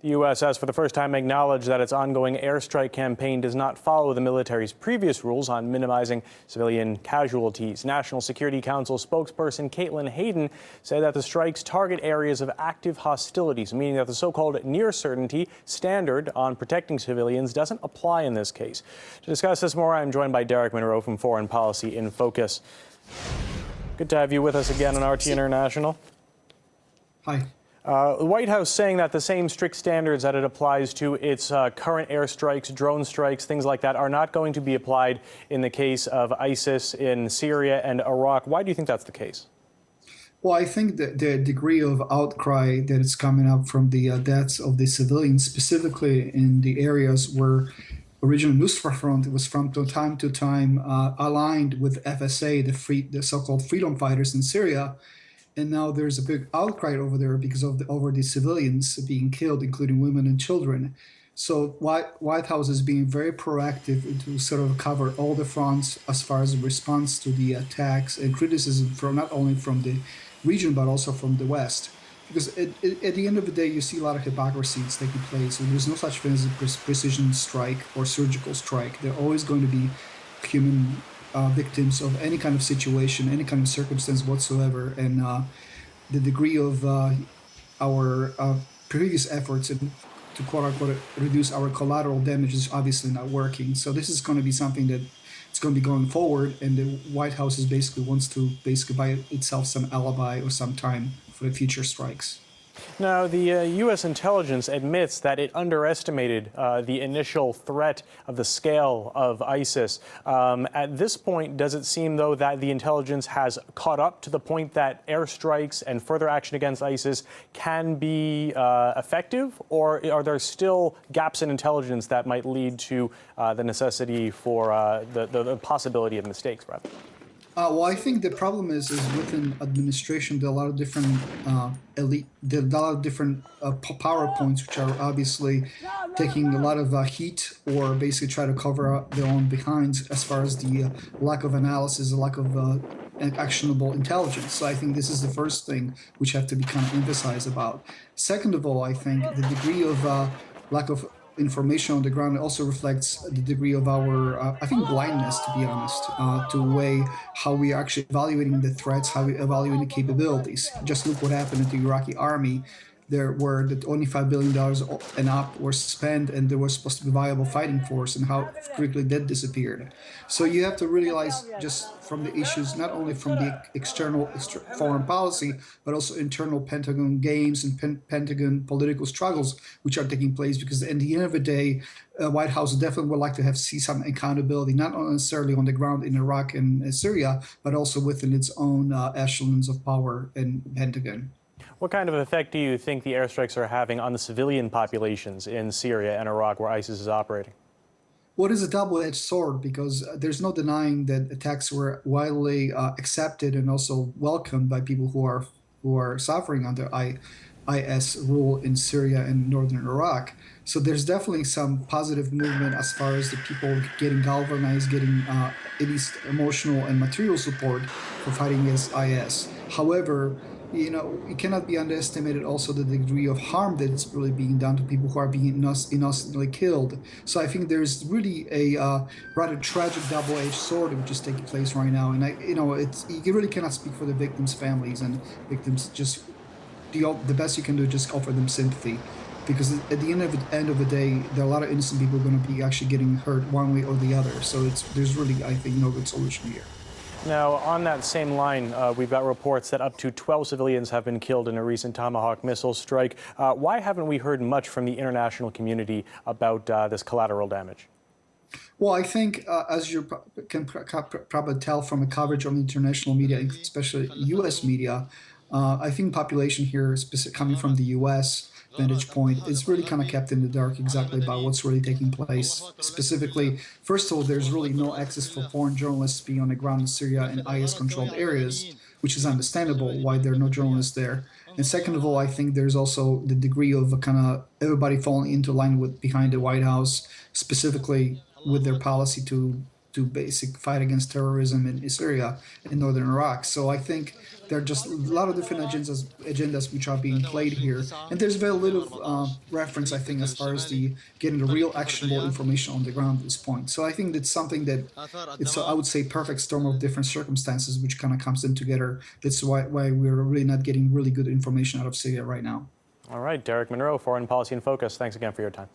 The U.S. has for the first time acknowledged that its ongoing airstrike campaign does not follow the military's previous rules on minimizing civilian casualties. National Security Council spokesperson Caitlin Hayden said that the strikes target areas of active hostilities, meaning that the so-called near-certainty standard on protecting civilians doesn't apply in this case. To discuss this more, I'm joined by Derek Monroe from Foreign Policy in Focus. Good to have you with us again on RT International. Hi. The White House saying that the same strict standards that it applies to its current airstrikes, drone strikes, things like that, are not going to be applied in the case of ISIS in Syria and Iraq. Why do you think that's the case? Well, I think that the degree of outcry that is coming up from the deaths of the civilians, specifically in the areas where original Nusra Front was from time to time aligned with FSA, the so-called freedom fighters in Syria. And now there's a big outcry over there because of over the civilians being killed, including women and children. So White House is being very proactive to sort of cover all the fronts as far as a response to the attacks and criticism from not only from the region but also from the West. Because at the end of the day, you see a lot of hypocrisies taking place. And there's no such thing as a precision strike or surgical strike. There are always going to be human victims of any kind of situation, any kind of circumstance whatsoever, and the degree of our previous efforts to quote-unquote reduce our collateral damage is obviously not working. So this is going to be something that it's going to be going forward, and the White House is basically wants to buy itself some alibi or some time for the future strikes. Now, the U.S. intelligence admits that it underestimated the initial threat of the scale of ISIS. At this point, does it seem, though, that the intelligence has caught up to the point that airstrikes and further action against ISIS can be effective, or are there still gaps in intelligence that might lead to the necessity for the possibility of mistakes, rather? Well, I think the problem is within administration, there are a lot of different there are a lot of different PowerPoints, which are obviously taking a lot of heat or basically try to cover up their own behinds as far as the lack of analysis, the lack of actionable intelligence. So I think this is the first thing which have to be kind of emphasized about. Second of all, I think the degree of lack of information on the ground also reflects the degree of our, I think, blindness, to be honest, to weigh how we are actually evaluating the threats, how we evaluating the capabilities. Just look what happened at the Iraqi army. There were the $25 billion and up were spent, and there was supposed to be a viable fighting force, and how quickly that disappeared. So you have to realize just from the issues, not only from the external foreign policy, but also internal Pentagon games and Pentagon political struggles which are taking place. Because at the end of the day, White House definitely would like to see some accountability, not necessarily on the ground in Iraq and Syria, but also within its own echelons of power in Pentagon. What kind of effect do you think the airstrikes are having on the civilian populations in Syria and Iraq where ISIS is operating? Well, it is a double-edged sword because there's no denying that attacks were widely accepted and also welcomed by people who are suffering under IS rule in Syria and northern Iraq. So there's definitely some positive movement as far as the people getting galvanized, getting at least emotional and material support for fighting against IS. However, you know, it cannot be underestimated also the degree of harm that is really being done to people who are being innocently killed. So I think there's really a rather tragic double-edged sword which is taking place right now. And you really cannot speak for the victims' families and victims. Just the best you can do is just offer them sympathy, because at the end of the day, there are a lot of innocent people going to be actually getting hurt one way or the other. So there's really, I think, no good solution here. Now, on that same line, we've got reports that up to 12 civilians have been killed in a recent Tomahawk missile strike. Why haven't we heard much from the international community about this collateral damage? Well, I think, as you can probably tell from the coverage on international media, especially U.S. media, I think population here, coming from the U.S. vantage point, is really kind of kept in the dark exactly about what's really taking place. Specifically, first of all, there's really no access for foreign journalists being on the ground in Syria and IS-controlled areas, which is understandable why there are no journalists there. And second of all, I think there's also the degree of kind of everybody falling into line behind the White House, specifically with their policy to to basic fight against terrorism in Syria and northern Iraq. So I think there are just a lot of different agendas which are being played here, and there's very little reference, I think, as far as the getting the real actionable information on the ground at this point. So I think that's something that it's, I would say, perfect storm of different circumstances which kind of comes in together. That's why we're really not getting really good information out of Syria right now. All right, Derek Monroe, Foreign Policy in Focus. Thanks again for your time.